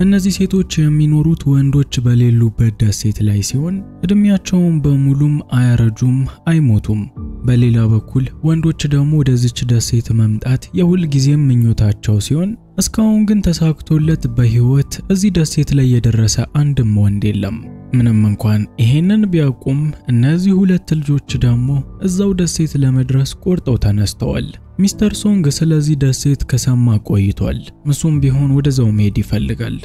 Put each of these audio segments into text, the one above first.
እነዚህ ሴቶች የሚኖሩት ወንዶች በሌሉበት ደሴት ላይ ሲሆን እድሜያቸውን በሙሉም አያረጁም አይሞቱም። በሌላ በኩል ወንዶች ደግሞ ወደዚች ደሴት መምጣት የሁል ጊዜም ምኞታቸው ሲሆን እስካሁን ግን ተሳክቶለት በህይወት እዚህ ደሴት ላይ የደረሰ አንድም ወንድ የለም። ምንም እንኳን ይሄንን ቢያውቁም እነዚህ ሁለት ልጆች ደግሞ እዛው ደሴት ለመድረስ ቆርጠው ተነስተዋል። ሚስተር ሶንግ ስለዚህ ደሴት ከሰማ ቆይቷል። እሱም ቢሆን ወደዛው መሄድ ይፈልጋል።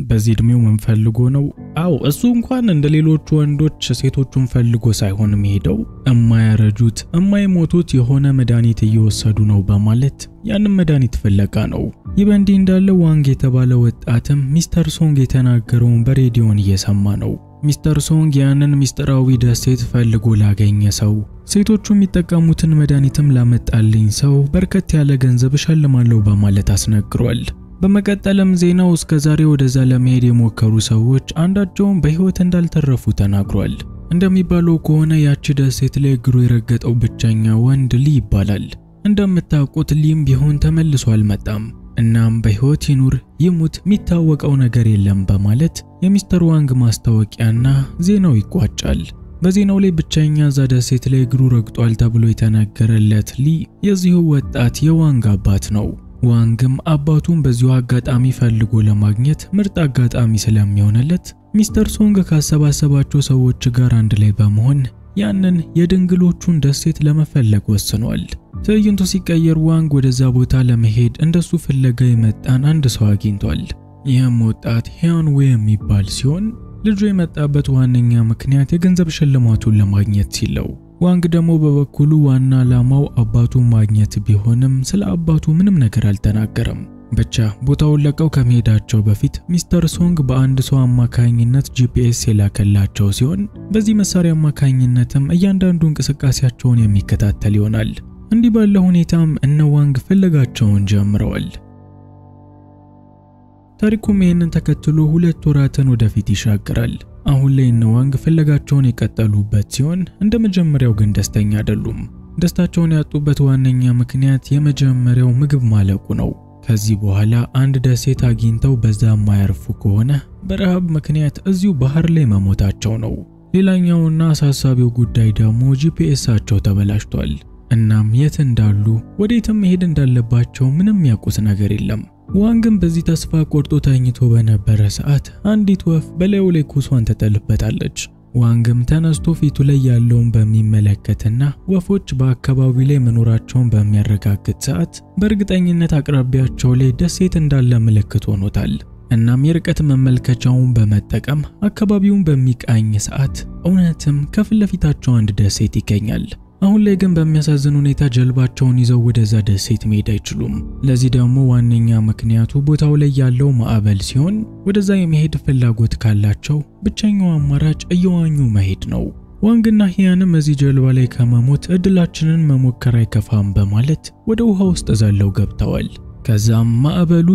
በዚህ እድሜው ምን ፈልጎ ነው? አው እሱ እንኳን እንደሌሎቹ ወንዶች ሴቶቹን ፈልጎ ሳይሆን የሚሄደው የማያረጁት የማይሞቱት የሆነ መድኃኒት እየወሰዱ ነው በማለት ያንን መድኃኒት ፍለጋ ነው። ይህ በእንዲህ እንዳለ ዋንግ የተባለ ወጣትም ሚስተር ሶንግ የተናገረውን በሬዲዮን እየሰማ ነው። ሚስተር ሶንግ ያንን ሚስጥራዊ ደሴት ፈልጎ ላገኘ ሰው ሴቶቹ የሚጠቀሙትን መድኃኒትም ላመጣልኝ ሰው በርከት ያለ ገንዘብ እሸልማለሁ በማለት አስነግሯል። በመቀጠልም ዜናው እስከዛሬ ወደዛ ለመሄድ የሞከሩ ሰዎች አንዳቸውም በህይወት እንዳልተረፉ ተናግሯል። እንደሚባለው ከሆነ ያቺ ደሴት ላይ እግሩ የረገጠው ብቸኛ ወንድ ሊ ይባላል። እንደምታውቁት ሊም ቢሆን ተመልሶ አልመጣም። እናም በህይወት ይኑር ይሙት የሚታወቀው ነገር የለም በማለት የሚስተር ዋንግ ማስታወቂያና ዜናው ይቋጫል። በዜናው ላይ ብቸኛ እዛ ደሴት ላይ እግሩ ረግጧል ተብሎ የተነገረለት ሊ የዚሁ ወጣት የዋንግ አባት ነው። ዋንግም አባቱን በዚሁ አጋጣሚ ፈልጎ ለማግኘት ምርጥ አጋጣሚ ስለሚሆንለት ሚስተር ሶንግ ካሰባሰባቸው ሰዎች ጋር አንድ ላይ በመሆን ያንን የድንግሎቹን ደሴት ለመፈለግ ወስኗል። ትዕይንቱ ሲቀየር ዋንግ ወደዛ ቦታ ለመሄድ እንደሱ ፍለጋ የመጣን አንድ ሰው አግኝቷል። ይህም ወጣት ሂያን ዌይ የሚባል ሲሆን ልጁ የመጣበት ዋነኛ ምክንያት የገንዘብ ሽልማቱን ለማግኘት ሲለው፣ ዋንግ ደግሞ በበኩሉ ዋና ዓላማው አባቱን ማግኘት ቢሆንም ስለ አባቱ ምንም ነገር አልተናገረም። ብቻ ቦታውን ለቀው ከመሄዳቸው በፊት ሚስተር ሶንግ በአንድ ሰው አማካኝነት ጂፒኤስ የላከላቸው ሲሆን በዚህ መሳሪያ አማካኝነትም እያንዳንዱ እንቅስቃሴያቸውን የሚከታተል ይሆናል። እንዲህ ባለ ሁኔታም እነ ዋንግ ፍለጋቸውን ጀምረዋል። ታሪኩም ይህንን ተከትሎ 2 ወራትን ወደፊት ይሻገራል። አሁን ላይ እነ ዋንግ ፍለጋቸውን የቀጠሉበት ሲሆን እንደመጀመሪያው ግን ደስተኛ አይደሉም። ደስታቸውን ያጡበት ዋነኛ ምክንያት የመጀመሪያው ምግብ ማለቁ ነው። ከዚህ በኋላ አንድ ደሴት አግኝተው በዛ ማያርፉ ከሆነ በረሃብ ምክንያት እዚሁ ባህር ላይ መሞታቸው ነው። ሌላኛውና አሳሳቢው ጉዳይ ደግሞ ጂፒኤሳቸው ተበላሽቷል። እናም የት እንዳሉ ወዴትም መሄድ እንዳለባቸው ምንም ያውቁት ነገር የለም። ዋንግም በዚህ ተስፋ ቆርጦ ተኝቶ በነበረ ሰዓት አንዲት ወፍ በላዩ ላይ ኩሷን ተጠልበታለች። ዋንግም ተነስቶ ፊቱ ላይ ያለውን በሚመለከትና ወፎች በአካባቢው ላይ መኖራቸውን በሚያረጋግጥ ሰዓት በእርግጠኝነት አቅራቢያቸው ላይ ደሴት እንዳለ ምልክት ሆኖታል። እናም የርቀት መመልከቻውን በመጠቀም አካባቢውን በሚቃኝ ሰዓት እውነትም ከፊት ለፊታቸው አንድ ደሴት ይገኛል። አሁን ላይ ግን በሚያሳዝን ሁኔታ ጀልባቸውን ይዘው ወደዛ ደሴት መሄድ አይችሉም። ለዚህ ደግሞ ዋነኛ ምክንያቱ ቦታው ላይ ያለው ማዕበል ሲሆን ወደዛ የመሄድ ፍላጎት ካላቸው ብቸኛው አማራጭ እየዋኙ መሄድ ነው። ዋንግና ሂያንም እዚህ ጀልባ ላይ ከመሞት እድላችንን መሞከር አይከፋም በማለት ወደ ውሃ ውስጥ ዘለው ገብተዋል። ከዛም ማዕበሉ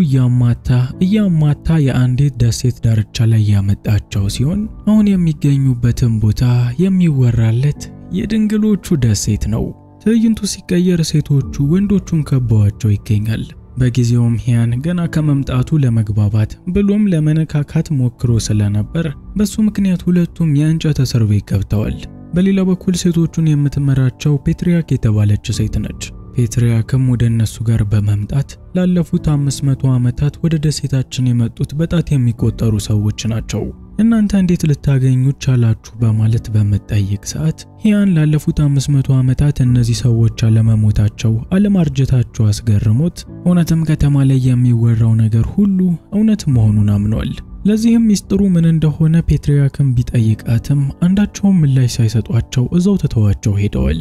እያማታ የአንዲት ደሴት ዳርቻ ላይ ያመጣቸው ሲሆን አሁን የሚገኙበትን ቦታ የሚወራለት የድንግሎቹ ደሴት ነው። ትዕይንቱ ሲቀየር ሴቶቹ ወንዶቹን ከበዋቸው ይገኛል። በጊዜውም ሂያን ገና ከመምጣቱ ለመግባባት ብሎም ለመነካካት ሞክሮ ስለነበር በሱ ምክንያት ሁለቱም የእንጨት እስር ቤት ገብተዋል። በሌላ በኩል ሴቶቹን የምትመራቸው ፔትሪያክ የተባለች ሴት ነች። ፔትሪያክም ወደ እነሱ ጋር በመምጣት ላለፉት 500 ዓመታት ወደ ደሴታችን የመጡት በጣት የሚቆጠሩ ሰዎች ናቸው፣ እናንተ እንዴት ልታገኙ ቻላችሁ በማለት በመጠየቅ ሰዓት ሂያን ላለፉት 500 ዓመታት እነዚህ ሰዎች አለመሞታቸው አለማርጀታቸው አስገርሞት እውነትም ከተማ ላይ የሚወራው ነገር ሁሉ እውነት መሆኑን አምኗል። ለዚህም ሚስጥሩ ምን እንደሆነ ፔትሪያክም ቢጠይቃትም አንዳቸውም ምላሽ ሳይሰጧቸው እዛው ተተዋቸው ሄደዋል።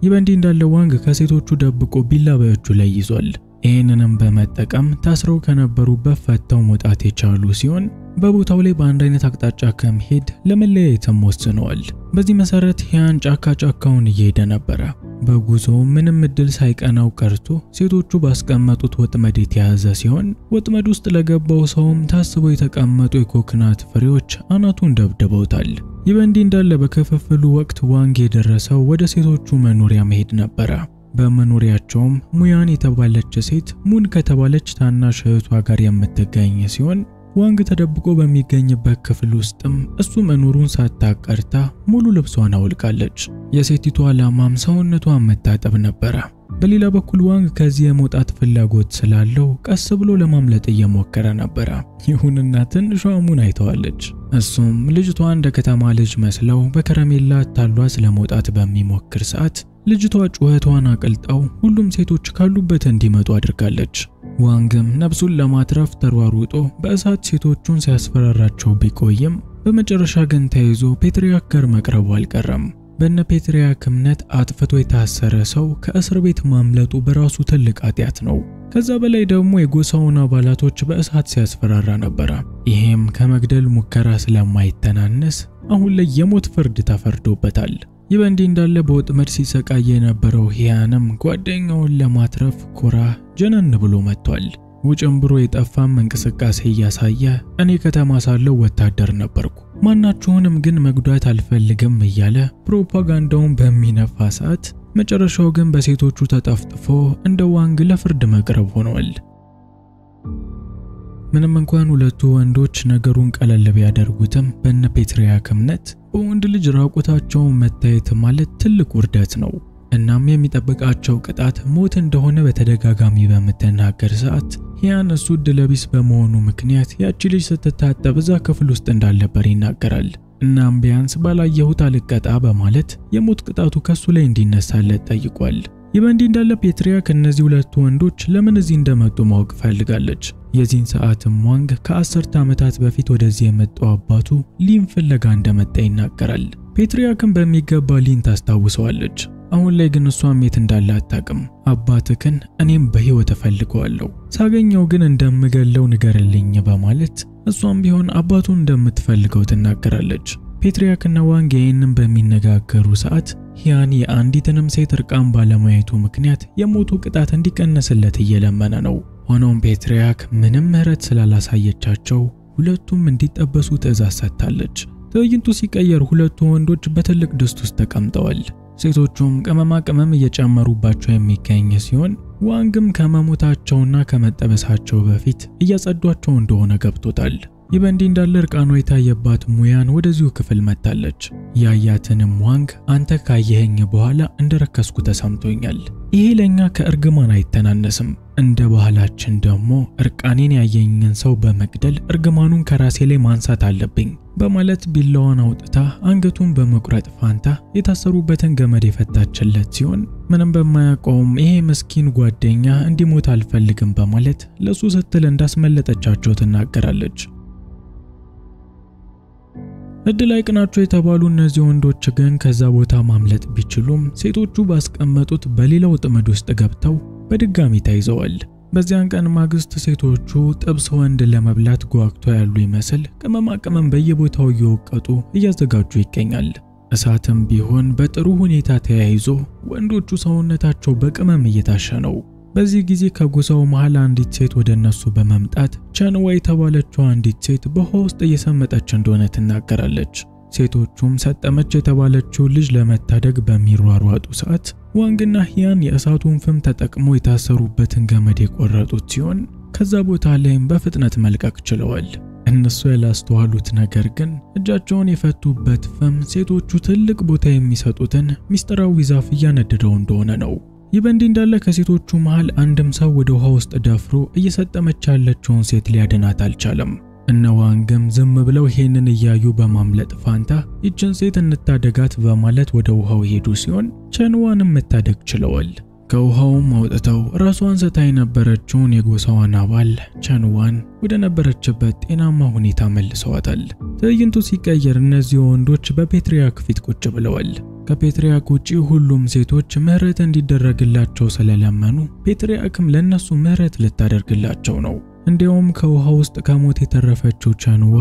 ይበንዲ እንዳለ ዋንግ ከሴቶቹ ደብቆ ቢላ በእጁ ላይ ይዟል። ይህንንም በመጠቀም ታስረው ከነበሩበት ፈተው መውጣት የቻሉ ሲሆን በቦታው ላይ በአንድ አይነት አቅጣጫ ከመሄድ ለመለያየትም ወስነዋል። በዚህ መሰረት ሂያን ጫካውን እየሄደ ነበረ። በጉዞው ምንም እድል ሳይቀናው ቀርቶ ሴቶቹ ባስቀመጡት ወጥመድ የተያዘ ሲሆን ወጥመድ ውስጥ ለገባው ሰውም ታስበው የተቀመጡ የኮክናት ፍሬዎች አናቱን ደብድበውታል። ይበንዲ እንዳለ በከፈፈሉ ወቅት ዋንግ የደረሰው ወደ ሴቶቹ መኖሪያ መሄድ ነበረ። በመኖሪያቸውም ሙያን የተባለች ሴት ሙን ከተባለች ታናሽ እህቷ ጋር የምትገኝ ሲሆን ዋንግ ተደብቆ በሚገኝበት ክፍል ውስጥም እሱ መኖሩን ሳታቀርታ ሙሉ ልብሷን አውልቃለች። የሴቲቱ ዓላማም ሰውነቷን መታጠብ ነበረ። በሌላ በኩል ዋንግ ከዚህ የመውጣት ፍላጎት ስላለው ቀስ ብሎ ለማምለጥ እየሞከረ ነበረ። ይሁንና ትንሿ ሙን አይተዋለች። እሱም ልጅቷ እንደ ከተማ ልጅ መስለው በከረሜላ ታሏት ለመውጣት በሚሞክር ሰዓት ልጅቷ ጩኸቷን አቅልጣው ሁሉም ሴቶች ካሉበት እንዲመጡ አድርጋለች። ዋንግም ነፍሱን ለማትረፍ ተሯሩጦ በእሳት ሴቶቹን ሲያስፈራራቸው ቢቆይም በመጨረሻ ግን ተይዞ ፔትሪያክ ጋር መቅረቡ አልቀረም። በነ ፔትሪያክ እምነት አጥፍቶ የታሰረ ሰው ከእስር ቤት ማምለጡ በራሱ ትልቅ ኃጢአት ነው። ከዛ በላይ ደግሞ የጎሳውን አባላቶች በእሳት ሲያስፈራራ ነበረ። ይሄም ከመግደል ሙከራ ስለማይተናነስ አሁን ላይ የሞት ፍርድ ተፈርዶበታል። ይህ በእንዲህ እንዳለ በወጥመድ ሲሰቃይ የነበረው ሂያንም ጓደኛውን ለማትረፍ ኮራ ጀነን ብሎ መጥቷል። ውጭንብሮ የጠፋም እንቅስቃሴ እያሳየ እኔ ከተማ ሳለው ወታደር ነበርኩ፣ ማናችሁንም ግን መጉዳት አልፈልግም እያለ ፕሮፓጋንዳውን በሚነፋ ሰዓት መጨረሻው ግን በሴቶቹ ተጠፍጥፎ እንደ ዋንግ ለፍርድ መቅረብ ሆኗል። ምንም እንኳን ሁለቱ ወንዶች ነገሩን ቀለል ቢያደርጉትም በነ ፔትሪያክ እምነት በወንድ ልጅ ራቁታቸውን መታየት ማለት ትልቅ ውርደት ነው። እናም የሚጠብቃቸው ቅጣት ሞት እንደሆነ በተደጋጋሚ በመተናገር ሰዓት ሂያን እሱ ዕድለቢስ በመሆኑ ምክንያት ያቺ ልጅ ስትታጠብ እዛ ክፍል ውስጥ እንዳልነበር ይናገራል። እናም ቢያንስ ባላየሁት አልቀጣ በማለት የሞት ቅጣቱ ከሱ ላይ እንዲነሳለት ጠይቋል። ይህ በእንዲህ እንዳለ ፔትሪያክ እነዚህ ሁለቱ ወንዶች ለምን እዚህ እንደመጡ ማወቅ ፈልጋለች። የዚህን ሰዓትም ዋንግ ከ10 ዓመታት በፊት ወደዚህ የመጣው አባቱ ሊን ፍለጋ እንደመጣ ይናገራል። ፔትሪያክም በሚገባ ሊን ታስታውሰዋለች። አሁን ላይ ግን እሷም የት እንዳለ አታውቅም። አባትክን እኔም በህይወት እፈልገዋለሁ፣ ሳገኘው ግን እንደምገለው ንገርልኝ በማለት እሷም ቢሆን አባቱን እንደምትፈልገው ትናገራለች። ፔትሪያክና ዋንግ ይህንን በሚነጋገሩ ሰዓት ሂያን የአንዲትንም ሴት እርቃን ባለማየቱ ምክንያት የሞቱ ቅጣት እንዲቀነስለት እየለመነ ነው። ሆኖም ፔትሪያክ ምንም ምህረት ስላላሳየቻቸው ሁለቱም እንዲጠበሱ ትዕዛዝ ሰጥታለች። ትዕይንቱ ሲቀየር ሁለቱ ወንዶች በትልቅ ድስት ውስጥ ተቀምጠዋል። ሴቶቹም ቅመማ ቅመም እየጨመሩባቸው የሚገኝ ሲሆን ዋንግም ከመሞታቸውና ከመጠበሳቸው በፊት እያጸዷቸው እንደሆነ ገብቶታል። ይህ በእንዲህ እንዳለ እርቃኗ የታየባት ሙያን ወደዚሁ ክፍል መጣለች። ያያትንም ዋንግ አንተ ካየኸኝ በኋላ እንደረከስኩ ተሰምቶኛል፣ ይሄ ለኛ ከእርግማን አይተናነስም፣ እንደ ባህላችን ደግሞ እርቃኔን ያየኝን ሰው በመግደል እርግማኑን ከራሴ ላይ ማንሳት አለብኝ በማለት ቢላዋን አውጥታ አንገቱን በመቁረጥ ፋንታ የታሰሩበትን ገመድ የፈታችለት ሲሆን ምንም በማያውቀውም ይሄ ምስኪን ጓደኛ እንዲሞት አልፈልግም በማለት ለሱ ስትል እንዳስመለጠቻቸው ትናገራለች። እድል አይቅናቸው የተባሉ እነዚህ ወንዶች ግን ከዛ ቦታ ማምለጥ ቢችሉም ሴቶቹ ባስቀመጡት በሌላው ጥመድ ውስጥ ገብተው በድጋሚ ተይዘዋል። በዚያን ቀን ማግስት ሴቶቹ ጥብስ ወንድ ለመብላት ጓግተው ያሉ ይመስል ቅመማ ቅመም በየቦታው እየወቀጡ እያዘጋጁ ይገኛል። እሳትም ቢሆን በጥሩ ሁኔታ ተያይዞ ወንዶቹ ሰውነታቸው በቅመም እየታሸ ነው። በዚህ ጊዜ ከጎሳው መሃል አንዲት ሴት ወደ እነሱ በመምጣት ቸንዋ የተባለችው አንዲት ሴት በውሃ ውስጥ እየሰመጠች እንደሆነ ትናገራለች። ሴቶቹም ሰጠመች የተባለችው ልጅ ለመታደግ በሚሯሯጡ ሰዓት ዋንግና ሂያን የእሳቱን ፍም ተጠቅሞ የታሰሩበትን ገመድ የቆረጡት ሲሆን ከዛ ቦታ ላይም በፍጥነት መልቀቅ ችለዋል። እነሱ ያላስተዋሉት ነገር ግን እጃቸውን የፈቱበት ፍም ሴቶቹ ትልቅ ቦታ የሚሰጡትን ሚስጥራዊ ዛፍ እያነደደው እንደሆነ ነው። ይህ በእንዲህ እንዳለ ከሴቶቹ መሃል አንድም ሰው ወደ ውሃ ውስጥ ደፍሮ እየሰጠመች ያለችውን ሴት ሊያድናት አልቻለም። እነ ዋንግም ዝም ብለው ይሄንን እያዩ በማምለጥ ፋንታ ይችን ሴት እንታደጋት በማለት ወደ ውሃው ሄዱ ሲሆን ቸንዋንም መታደግ ችለዋል። ከውሃውም አውጥተው ራሷን ስታ የነበረችውን የጎሳዋን አባል ቸንዋን ወደ ነበረችበት ጤናማ ሁኔታ መልሰዋታል። ትዕይንቱ ሲቀየር እነዚህ ወንዶች በፔትሪያክ ፊት ቁጭ ብለዋል። ከፔትሪያክ ውጪ ሁሉም ሴቶች ምህረት እንዲደረግላቸው ስለለመኑ ፔትሪያክም ለነሱ ምህረት ልታደርግላቸው ነው። እንዲያውም ከውሃ ውስጥ ከሞት የተረፈችው ቸንዋ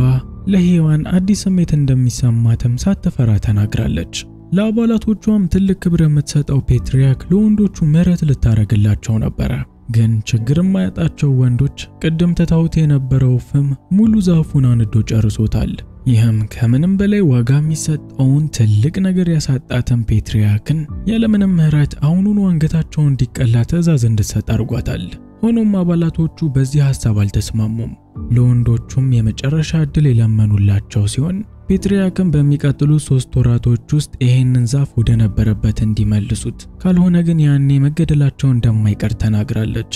ለሂያን አዲስ ስሜት እንደሚሰማትም ሳትፈራ ተናግራለች። ለአባላቶቿም ትልቅ ክብር የምትሰጠው ፔትሪያክ ለወንዶቹ ምህረት ልታደርግላቸው ነበረ። ግን ችግርም ማያጣቸው ወንዶች ቅድም ተታውት የነበረው ፍም ሙሉ ዛፉን አንዶ ጨርሶታል። ይህም ከምንም በላይ ዋጋ የሚሰጠውን ትልቅ ነገር ያሳጣትን ፔትሪያክን ያለምንም ምህረት አሁኑኑ አንገታቸውን እንዲቀላ ትዕዛዝ እንድትሰጥ አድርጓታል። ሆኖም አባላቶቹ በዚህ ሐሳብ አልተስማሙም። ለወንዶቹም የመጨረሻ ዕድል የለመኑላቸው ሲሆን ፔትሪያክን በሚቀጥሉት 3 ወራቶች ውስጥ ይሄንን ዛፍ ወደ ነበረበት እንዲመልሱት ካልሆነ ግን ያኔ መገደላቸው እንደማይቀር ተናግራለች።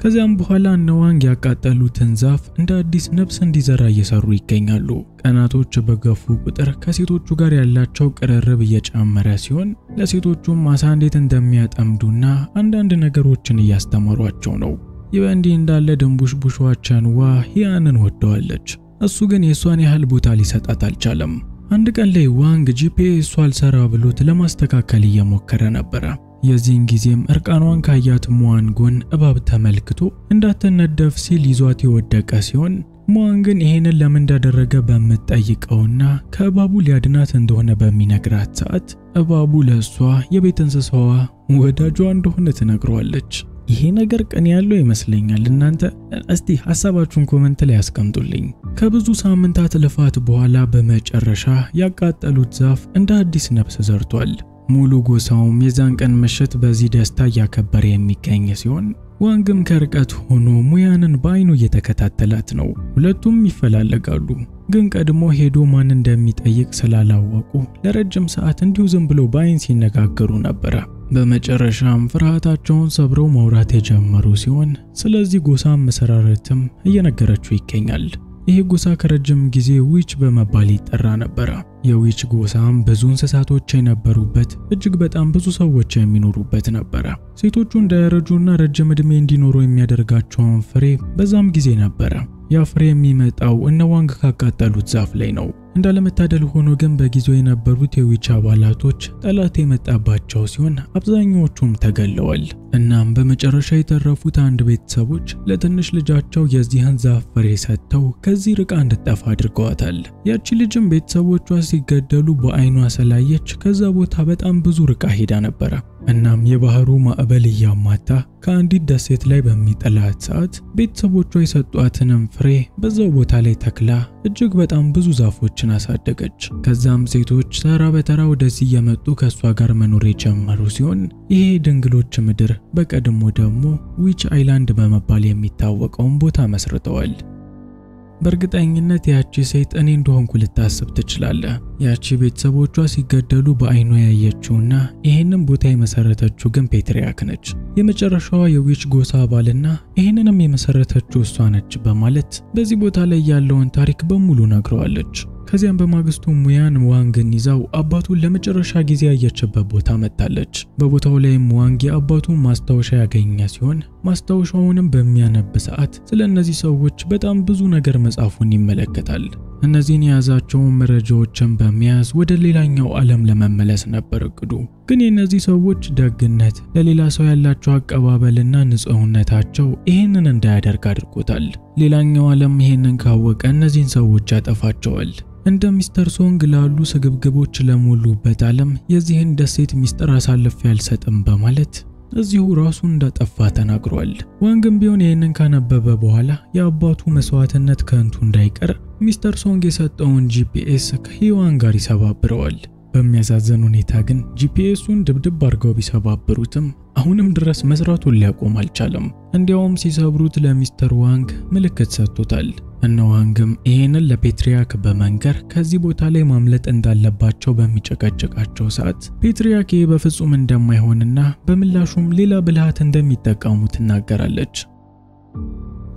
ከዚያም በኋላ ዋንግ ያቃጠሉትን ዛፍ እንደ አዲስ ነፍስ እንዲዘራ እየሰሩ ይገኛሉ። ቀናቶች በገፉ ቁጥር ከሴቶቹ ጋር ያላቸው ቅርርብ እየጨመረ ሲሆን ለሴቶቹም ማሳ እንዴት እንደሚያጠምዱና አንዳንድ ነገሮችን እያስተማሯቸው ነው። ይህ በእንዲህ እንዳለ ድንቡሽቡሿ ቸንዋ ሂያንን ወደዋለች። እሱ ግን የሷን ያህል ቦታ ሊሰጣት አልቻለም። አንድ ቀን ላይ ዋንግ ጂፒኤሱ አልሰራ ብሎት ለማስተካከል እየሞከረ ነበር። የዚህን ጊዜም እርቃኗን ካያት ሙዋን ጎን እባብ ተመልክቶ እንዳትነደፍ ሲል ይዟት የወደቀ ሲሆን ሙዋን ግን ይሄንን ለምን እንዳደረገ በመጠይቀውና ከእባቡ ሊያድናት እንደሆነ በሚነግራት ሰዓት እባቡ ለሷ የቤት እንስሳዋ ወዳጇ እንደሆነ ትነግረዋለች። ይሄ ነገር ቀን ያለው ይመስለኛል። እናንተ እስቲ ሐሳባችሁን ኮሜንት ላይ አስቀምጡልኝ። ከብዙ ሳምንታት ልፋት በኋላ በመጨረሻ ያቃጠሉት ዛፍ እንደ አዲስ ነፍስ ዘርቷል። ሙሉ ጎሳውም የዛን ቀን ምሽት በዚህ ደስታ እያከበረ የሚገኝ ሲሆን ዋንግም ከርቀት ሆኖ ሙያንን በአይኑ እየተከታተላት ነው። ሁለቱም ይፈላለጋሉ፣ ግን ቀድሞ ሄዶ ማን እንደሚጠይቅ ስላላወቁ ለረጅም ሰዓት እንዲሁ ዝም ብሎ በአይን ሲነጋገሩ ነበር። በመጨረሻም ፍርሃታቸውን ሰብረው ማውራት የጀመሩ ሲሆን ስለዚህ ጎሳ መሰራረትም እየነገረችው ይገኛል። ይህ ጎሳ ከረጅም ጊዜ ዊች በመባል ይጠራ ነበር። የዊች ጎሳም ብዙ እንስሳቶች የነበሩበት እጅግ በጣም ብዙ ሰዎች የሚኖሩበት ነበር። ሴቶቹ እንዳያረጁና ረጅም ዕድሜ እንዲኖሩ የሚያደርጋቸውን ፍሬ በዛም ጊዜ ነበር። ያ ፍሬ የሚመጣው ዋንግ ካቃጠሉት ዛፍ ላይ ነው። እንዳለመታደል ሆኖ ግን በጊዜው የነበሩት የዊች አባላቶች ጠላት የመጣባቸው ሲሆን አብዛኛዎቹም ተገለዋል። እናም በመጨረሻ የተረፉት አንድ ቤተሰቦች ለትንሽ ልጃቸው የዚህን ዛፍ ፍሬ ሰጥተው ከዚህ ርቃ እንድትጠፋ አድርገዋታል። ያቺ ልጅም ቤተሰቦቿ ሲገደሉ በአይኗ ስላየች ከዛ ቦታ በጣም ብዙ ርቃ ሄዳ ነበር። እናም የባህሩ ማዕበል እያማታ ከአንዲት ደሴት ላይ በሚጥላት ሰዓት ቤተሰቦቿ የሰጧትንም ፍሬ በዛው ቦታ ላይ ተክላ እጅግ በጣም ብዙ ዛፎችን አሳደገች። ከዛም ሴቶች ተራ በተራ ወደዚህ እየመጡ ከሷ ጋር መኖር የጀመሩ ሲሆን ይሄ ድንግሎች ምድር በቀድሞ ደግሞ ዊች አይላንድ በመባል የሚታወቀውን ቦታ መስርተዋል። በእርግጠኝነት ያቺ ሴት እኔ እንደሆንኩ ልታስብ ትችላለህ። ያቺ ቤተሰቦቿ ሲገደሉ በአይኗ ያየችውና ይሄንን ቦታ የመሰረተችው ግን ፔትሪያክ ነች። የመጨረሻዋ የዊች ጎሳ አባልና ይሄንንም የመሰረተችው እሷ ነች በማለት በዚህ ቦታ ላይ ያለውን ታሪክ በሙሉ ነግረዋለች። ከዚያም በማግስቱ ሙያን ዋንግን ይዛው አባቱን ለመጨረሻ ጊዜ ያየችበት ቦታ መጣለች። በቦታው ላይ ዋንግ የአባቱን ማስታወሻ ያገኘ ሲሆን ማስታወሻውንም በሚያነብ ሰዓት ስለነዚህ ሰዎች በጣም ብዙ ነገር መጻፉን ይመለከታል። እነዚህን የያዛቸውን መረጃዎችን በመያዝ ወደ ሌላኛው ዓለም ለመመለስ ነበር እቅዱ። ግን የነዚህ ሰዎች ደግነት፣ ለሌላ ሰው ያላቸው አቀባበልና ንጹህነታቸው ይሄንን እንዳያደርግ አድርጎታል። ሌላኛው ዓለም ይሄንን ካወቀ እነዚህን ሰዎች ያጠፋቸዋል። እንደ ሚስተር ሶንግ ላሉ ስግብግቦች ለሞሉበት ዓለም የዚህን ደሴት ሚስጥር አሳልፌ አልሰጥም በማለት እዚሁ ራሱን እንዳጠፋ ተናግሯል። ዋንግም ቢሆን ይሄንን ካነበበ በኋላ የአባቱ መስዋዕትነት ከንቱ እንዳይቀር ሚስተር ሶንግ የሰጠውን ጂፒኤስ ከሂዋን ጋር ይሰባብረዋል። በሚያሳዝን ሁኔታ ግን ጂፒኤሱን ድብድብ አድርገው ቢሰባብሩትም አሁንም ድረስ መስራቱን ሊያቆም አልቻለም። እንዲያውም ሲሰብሩት ለሚስተር ዋንግ ምልክት ሰጥቶታል። ዋንግም ይሄንን ለፔትሪያክ በመንገር ከዚህ ቦታ ላይ ማምለጥ እንዳለባቸው በሚጨቀጨቃቸው ሰዓት ፔትሪያክ በፍጹም እንደማይሆንና በምላሹም ሌላ ብልሃት እንደሚጠቀሙ ትናገራለች።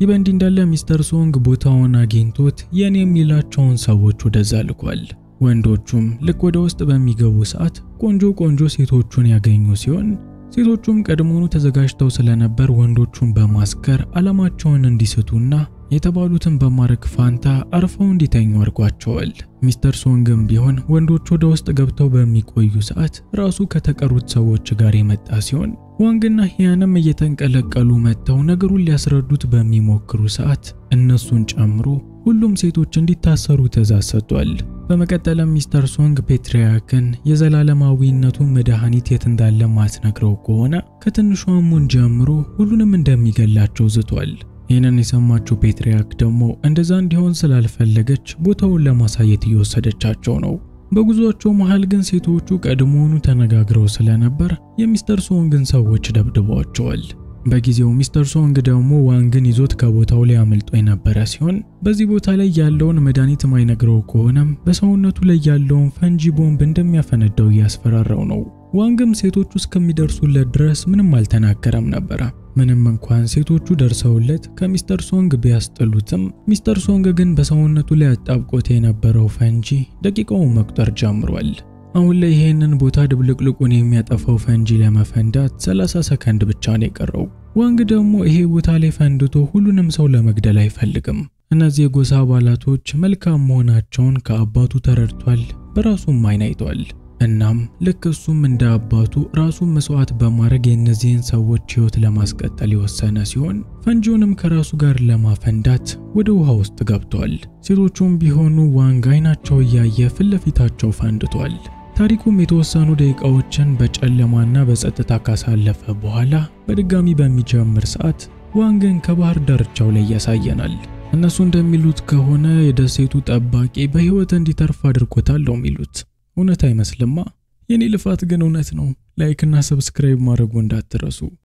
ይህ በእንዲህ እንዳለ ሚስተር ሶንግ ቦታውን አግኝቶት የኔ የሚላቸውን ሰዎች ወደዛ ልኳል። ወንዶቹም ልክ ወደ ውስጥ በሚገቡ ሰዓት ቆንጆ ሴቶቹን ያገኙ ሲሆን ሴቶቹም ቀድሞውኑ ተዘጋጅተው ስለነበር ወንዶቹን በማስከር ዓላማቸውን እንዲስቱና የተባሉትን በማረክ ፋንታ አርፈው እንዲተኙ አድርጓቸዋል። ሚስተር ሶንግም ቢሆን ወንዶቹ ወደ ውስጥ ገብተው በሚቆዩ ሰዓት ራሱ ከተቀሩት ሰዎች ጋር የመጣ ሲሆን ዋንግና ሂያንም እየተንቀለቀሉ መጥተው ነገሩን ሊያስረዱት በሚሞክሩ ሰዓት እነሱን ጨምሮ ሁሉም ሴቶች እንዲታሰሩ ትዕዛዝ ሰጥቷል። በመቀጠልም ሚስተር ሶንግ ፔትሪያክን የዘላለማዊነቱን መድኃኒት የት እንዳለ ማስነግረው ከሆነ ከትንሿ ሙን ጀምሮ ሁሉንም እንደሚገላቸው ዝቷል። ይህንን የሰማችው ፔትሪያክ ደግሞ እንደዛ እንዲሆን ስላልፈለገች ቦታውን ለማሳየት እየወሰደቻቸው ነው። በጉዟቸው መሃል ግን ሴቶቹ ቀድሞውኑ ተነጋግረው ስለነበር የሚስተር ሶንግን ሰዎች ደብድበዋቸዋል። በጊዜው ሚስተር ሶንግ ደግሞ ዋንግን ይዞት ከቦታው ላይ አመልጦ የነበረ ሲሆን በዚህ ቦታ ላይ ያለውን መድኃኒት ማይነግረው ከሆነም በሰውነቱ ላይ ያለውን ፈንጂ ቦምብ እንደሚያፈነዳው እያስፈራራው ነው። ዋንግም ሴቶቹ እስከሚደርሱለት ድረስ ምንም አልተናገረም ነበር። ምንም እንኳን ሴቶቹ ደርሰውለት ከሚስተር ሶንግ ቢያስጥሉትም ሚስተር ሶንግ ግን በሰውነቱ ላይ አጣብቆት የነበረው ፈንጂ ደቂቃውን መቁጠር ጀምሯል። አሁን ላይ ይሄንን ቦታ ድብልቅልቁን የሚያጠፋው ፈንጂ ለመፈንዳት 30 ሰከንድ ብቻ ነው የቀረው። ዋንግ ደግሞ ይሄ ቦታ ላይ ፈንድቶ ሁሉንም ሰው ለመግደል አይፈልግም። እነዚህ የጎሳ አባላቶች መልካም መሆናቸውን ከአባቱ ተረድቷል፣ በራሱም አይን አይቷል። እናም ልክ እሱም እንደ አባቱ ራሱን መስዋዕት በማድረግ የእነዚህን ሰዎች ህይወት ለማስቀጠል የወሰነ ሲሆን ፈንጂውንም ከራሱ ጋር ለማፈንዳት ወደ ውሃ ውስጥ ገብቷል። ሴቶቹም ቢሆኑ ዋንግ አይናቸው እያየ ፊት ለፊታቸው ፈንድቷል። ታሪኩም የተወሰኑ ደቂቃዎችን በጨለማና በጸጥታ ካሳለፈ በኋላ በድጋሚ በሚጀምር ሰዓት ዋንግን ከባህር ዳርቻው ላይ ያሳየናል። እነሱ እንደሚሉት ከሆነ የደሴቱ ጠባቂ በህይወት እንዲተርፍ አድርጎታል ነው የሚሉት። እውነት አይመስልማ? የኔ ልፋት ግን እውነት ነው። ላይክ እና ሰብስክራይብ ማድረጉ እንዳትረሱ።